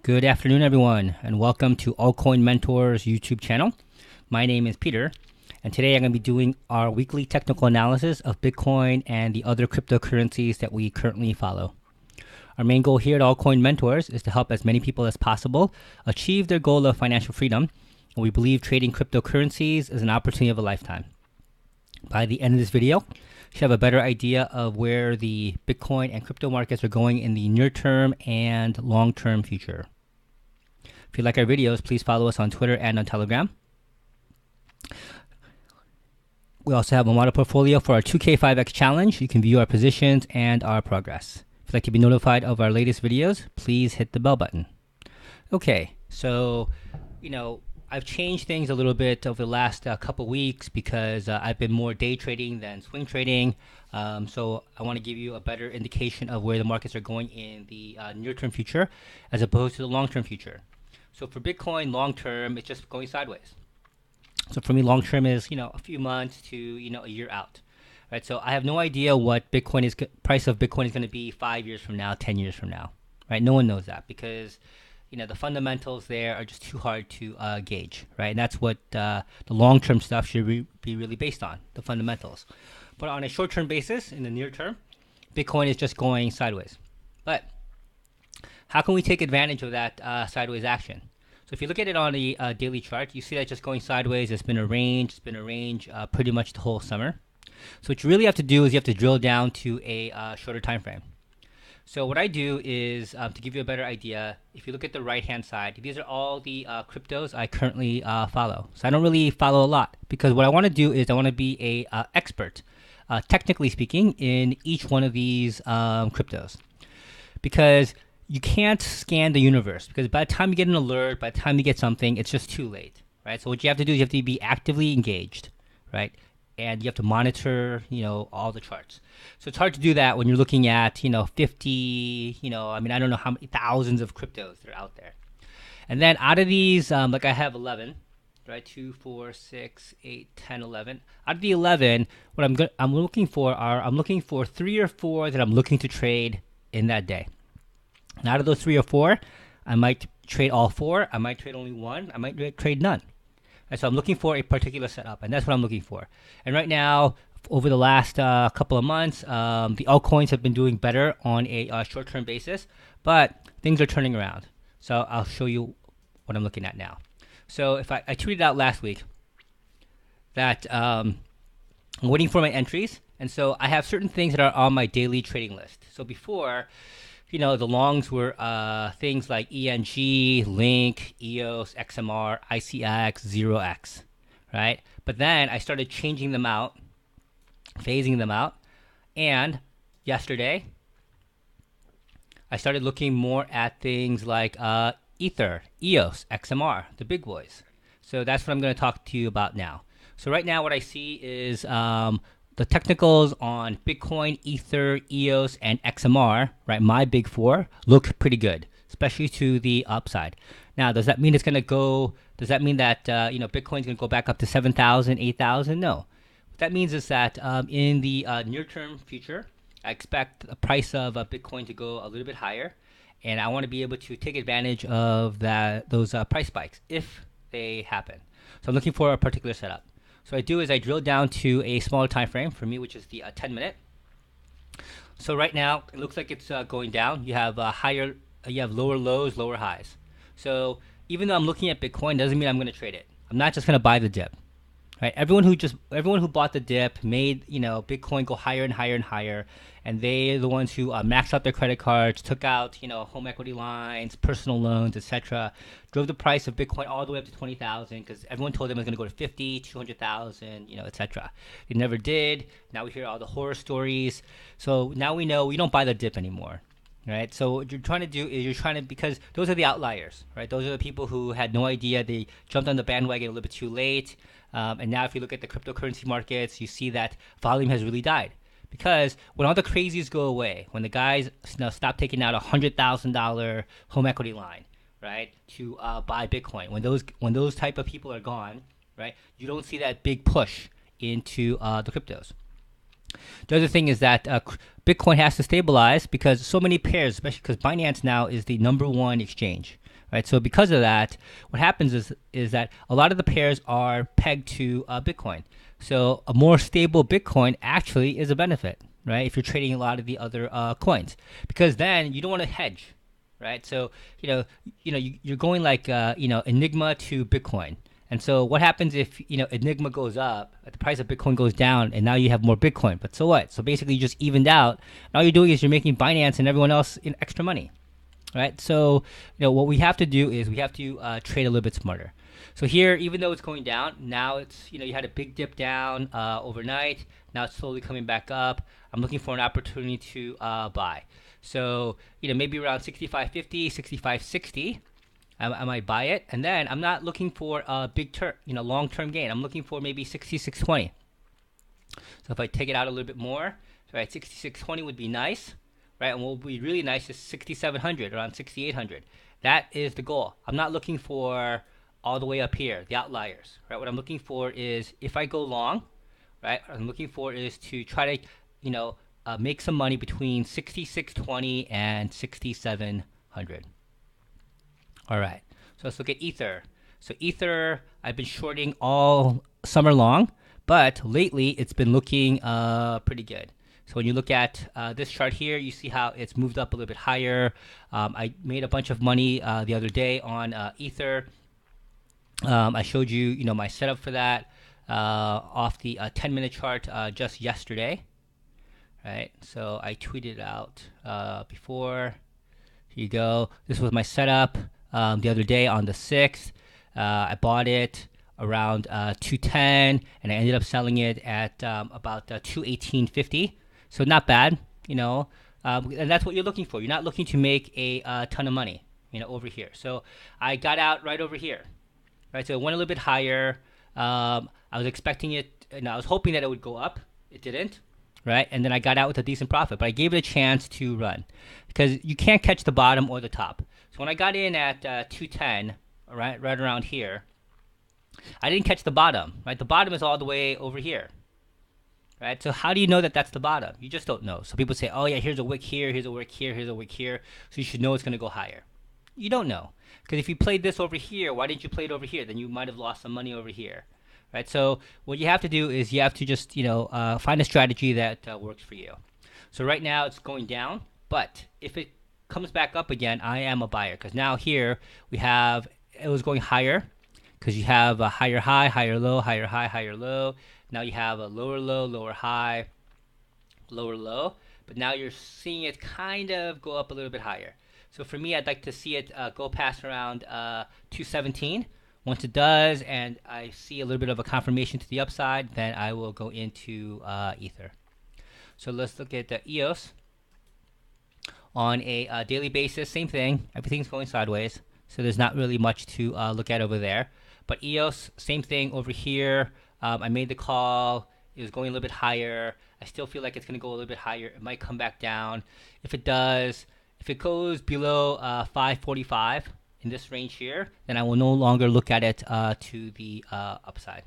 Good afternoon, everyone, and welcome to Altcoin Mentors YouTube channel. My name is Peter, and today I'm going to be doing our weekly technical analysis of Bitcoin and the other cryptocurrencies that we currently follow. Our main goal here at Altcoin Mentors is to help as many people as possible achieve their goal of financial freedom, and we believe trading cryptocurrencies is an opportunity of a lifetime. By the end of this video, you should have a better idea of where the Bitcoin and crypto markets are going in the near term and long term future. If you like our videos, please follow us on Twitter and on Telegram. We also have a model portfolio for our 2K5X challenge. You can view our positions and our progress. If you'd like to be notified of our latest videos, please hit the bell button. Okay, so, I've changed things a little bit over the last couple weeks because I've been more day trading than swing trading. So I want to give you a better indication of where the markets are going in the near-term future as opposed to the long-term future. So for Bitcoin, long-term, it's just going sideways. So for me, long-term is, a few months to, a year out. Right? So I have no idea what price of Bitcoin is going to be 5 years from now, 10 years from now. Right? No one knows that because the fundamentals there are just too hard to gauge, right? And that's what the long-term stuff should be really based on, the fundamentals. But on a short-term basis, in the near term, Bitcoin is just going sideways. But how can we take advantage of that sideways action? So if you look at it on the daily chart, you see that just going sideways. It's been a range. Pretty much the whole summer. So what you really have to do is you have to drill down to a shorter time frame. So what I do is, to give you a better idea, if you look at the right-hand side, these are all the cryptos I currently follow. So I don't really follow a lot because what I want to do is I want to be a expert, technically speaking, in each one of these cryptos. Because you can't scan the universe because by the time you get an alert, by the time you get something, it's just too late, right? So what you have to do is you have to be actively engaged, right? And you have to monitor, all the charts. So it's hard to do that when you're looking at, 50, I don't know how many thousands of cryptos that are out there. And then out of these, like I have 11, right? 2, 4, 6, 8, 10, 11. Out of the 11, what I'm looking for 3 or 4 that I'm looking to trade in that day. And out of those 3 or 4, I might trade all 4. I might trade only 1. I might trade none. And so I'm looking for a particular setup, and that's what I'm looking for. And right now, over the last couple of months, the altcoins have been doing better on a short-term basis, but things are turning around. So I'll show you what I'm looking at now. So if I tweeted out last week that I'm waiting for my entries, and so I have certain things that are on my daily trading list. So before, the longs were things like ENG, Link, EOS, XMR, ICX, 0x, right? But then I started changing them out, phasing them out, and yesterday I started looking more at things like Ether, EOS, XMR, the big boys. So that's what I'm going to talk to you about now. So right now what I see is the technicals on Bitcoin, Ether, EOS, and XMR, right, my big 4, look pretty good, especially to the upside. Now, does that mean that Bitcoin's going to go back up to 7,000, 8,000? No. What that means is that in the near-term future, I expect the price of Bitcoin to go a little bit higher, and I want to be able to take advantage of those price spikes if they happen. So I'm looking for a particular setup. So what I do is I drill down to a smaller time frame for me, which is the 10-minute. So right now it looks like it's going down. You have lower lows, lower highs. So even though I'm looking at Bitcoin, doesn't mean I'm going to trade it. I'm not just going to buy the dip. Right? Everyone who bought the dip made Bitcoin go higher and higher and higher, and they're the ones who maxed out their credit cards, took out home equity lines, personal loans, etc. Drove the price of Bitcoin all the way up to 20,000 because everyone told them it was going to go to 50, 200,000, etc. It never did. Now we hear all the horror stories. So now we know we don't buy the dip anymore. Right, so what you're trying to do is because those are the outliers, right? Those are the people who had no idea. They jumped on the bandwagon a little bit too late. And now if you look at the cryptocurrency markets, you see that volume has really died. Because when all the crazies go away, when the guys stop taking out $100,000 home equity line, right, to buy Bitcoin, when those type of people are gone, right, you don't see that big push into the cryptos. The other thing is that Bitcoin has to stabilize because so many pairs, especially because Binance now is the #1 exchange, right? So because of that, what happens is that a lot of the pairs are pegged to Bitcoin. So a more stable Bitcoin actually is a benefit, right? If you're trading a lot of the other coins, because then you don't want to hedge, right? So you're going like Enigma to Bitcoin. And so what happens if Enigma goes up, the price of Bitcoin goes down, and now you have more Bitcoin? But so what? So basically, you just evened out. And all you're doing is you're making Binance and everyone else extra money, right? So what we have to do is we have to trade a little bit smarter. So here, even though it's going down, now it's you had a big dip down overnight. Now it's slowly coming back up. I'm looking for an opportunity to buy. So maybe around 65.50, 65.60. I might buy it, and then I'm not looking for a big term, long-term gain. I'm looking for maybe 66.20. So if I take it out a little bit more, right, 66.20 would be nice, right? And what would be really nice is 6,700, around 6,800. That is the goal. I'm not looking for all the way up here, the outliers, right? What I'm looking for is if I go long, right? What I'm looking for is to try to, make some money between 66.20 and 6,700. All right, so let's look at Ether. So Ether, I've been shorting all summer long, but lately it's been looking pretty good. So when you look at this chart here, you see how it's moved up a little bit higher. I made a bunch of money the other day on Ether. I showed you, my setup for that off the 10-minute chart just yesterday. Right, so I tweeted out before. Here you go. This was my setup. The other day on the 6th, I bought it around 210, and I ended up selling it at about 218.50. So not bad, and that's what you're looking for. You're not looking to make a ton of money, over here. So I got out right over here, right? So it went a little bit higher. I was expecting it, and I was hoping that it would go up. It didn't. Right, and then I got out with a decent profit, but I gave it a chance to run because you can't catch the bottom or the top. So when I got in at 210, right around here, I didn't catch the bottom. Right, the bottom is all the way over here. Right, so how do you know that that's the bottom? You just don't know. So people say, oh yeah, here's a wick here, here's a wick here, here's a wick here, so you should know it's going to go higher. You don't know, because if you played this over here, why didn't you play it over here? Then you might have lost some money over here. Right, so what you have to do is you have to just find a strategy that works for you. So right now it's going down, but if it comes back up again, I am a buyer, because now here we have it was going higher because you have a higher high, higher low, higher high, higher low. Now you have a lower low, lower high, lower low, but now you're seeing it kind of go up a little bit higher. So for me, I'd like to see it go past around 217. Once it does, and I see a little bit of a confirmation to the upside, then I will go into Ether. So let's look at the EOS. On a daily basis, same thing. Everything's going sideways, so there's not really much to look at over there. But EOS, same thing over here. I made the call. It was going a little bit higher. I still feel like it's going to go a little bit higher. It might come back down. If it does, if it goes below 545, in this range here, then I will no longer look at it to the upside.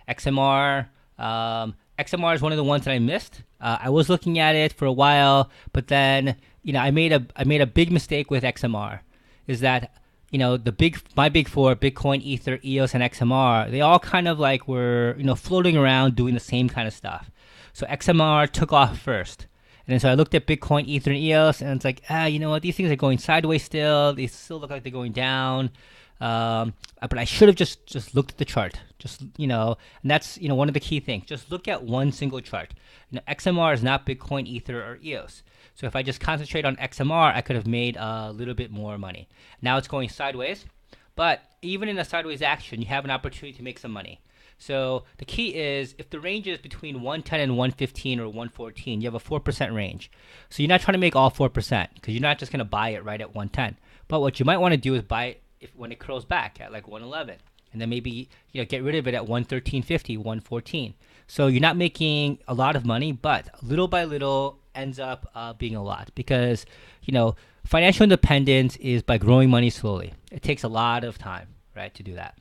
XMR. XMR is one of the ones that I missed. I was looking at it for a while, but then I made a big mistake with XMR. Is that my big four, Bitcoin, Ether, EOS, and XMR, they all kind of like were floating around doing the same kind of stuff. So XMR took off first. And then so I looked at Bitcoin, Ether, and EOS, and it's like, you know what? These things are going sideways still. They still look like they're going down. But I should have just looked at the chart. And that's one of the key things. Just look at one single chart. XMR is not Bitcoin, Ether, or EOS. So if I just concentrate on XMR, I could have made a little bit more money. Now it's going sideways. But even in a sideways action, you have an opportunity to make some money. So the key is if the range is between 110 and 115 or 114, you have a 4% range. So you're not trying to make all 4% because you're not just going to buy it right at 110. But what you might want to do is buy it when it curls back at like 111, and then maybe get rid of it at 113.50, 114. So you're not making a lot of money, but little by little ends up being a lot because financial independence is by growing money slowly. It takes a lot of time, right, to do that.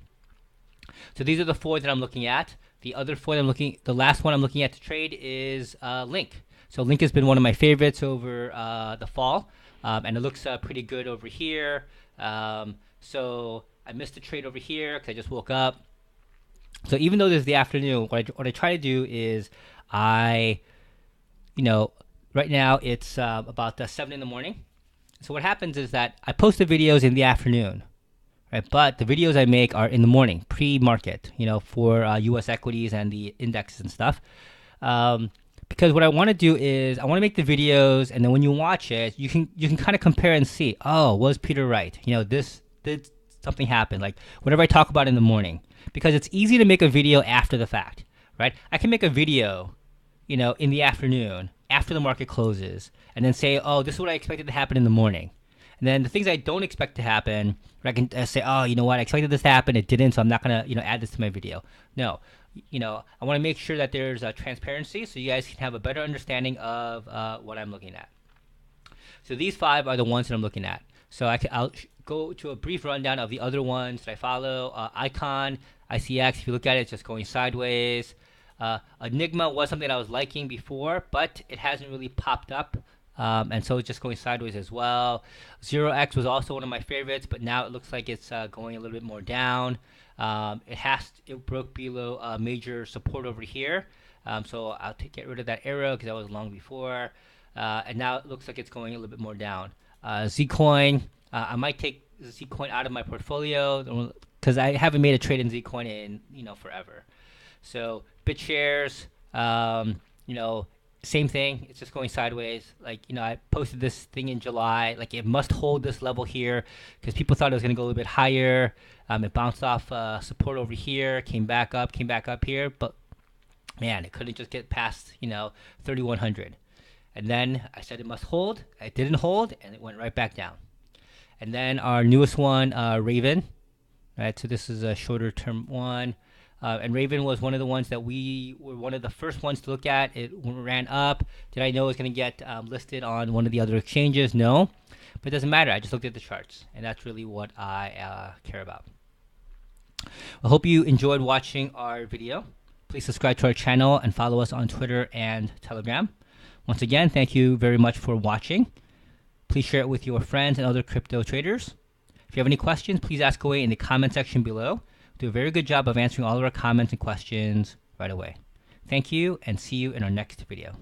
So these are the four that I'm looking at. The other foil the last one I'm looking at to trade is Link. So Link has been one of my favorites over the fall, and it looks pretty good over here. So I missed the trade over here because I just woke up. So even though this is the afternoon, what I try to do is right now it's about 7 in the morning. So what happens is that I post the videos in the afternoon, right? But the videos I make are in the morning, pre-market, for U.S. equities and the indexes and stuff. Because what I want to do is I want to make the videos, and then when you watch it, you can kind of compare and see, oh, was Peter right? This did something happen, like whatever I talk about in the morning. Because it's easy to make a video after the fact, right? I can make a video, in the afternoon after the market closes, and then say, oh, this is what I expected to happen in the morning. And then the things I don't expect to happen, I can say, oh, you know what, I expected this to happen, it didn't, so I'm not gonna, add this to my video. No, I want to make sure that there's transparency, so you guys can have a better understanding of what I'm looking at. So these 5 are the ones that I'm looking at. So I'll go to a brief rundown of the other ones that I follow. Icon, ICX, if you look at it, it's just going sideways. Enigma was something that I was liking before, but it hasn't really popped up. And so it's just going sideways as well. 0x was also one of my favorites, but now it looks like it's going a little bit more down. It broke below major support over here. So I'll get rid of that arrow because that was long before. And now it looks like it's going a little bit more down. Zcoin, I might take Zcoin out of my portfolio because I haven't made a trade in Zcoin in forever. So BitShares, same thing. It's just going sideways. I posted this thing in July. It must hold this level here because people thought it was going to go a little bit higher. It bounced off support over here, came back up here, but man, it couldn't just get past 3,100. And then I said it must hold. It didn't hold, and it went right back down. And then our newest one, Raven. Right, so this is a shorter term one. And Raven was one of the ones that we were one of the first ones to look at. It ran up. Did I know it was going to get listed on one of the other exchanges? No. But it doesn't matter. I just looked at the charts. And that's really what I care about. I hope you enjoyed watching our video. Please subscribe to our channel and follow us on Twitter and Telegram. Once again, thank you very much for watching. Please share it with your friends and other crypto traders. If you have any questions, please ask away in the comment section below. Do a very good job of answering all of our comments and questions right away. Thank you, and see you in our next video.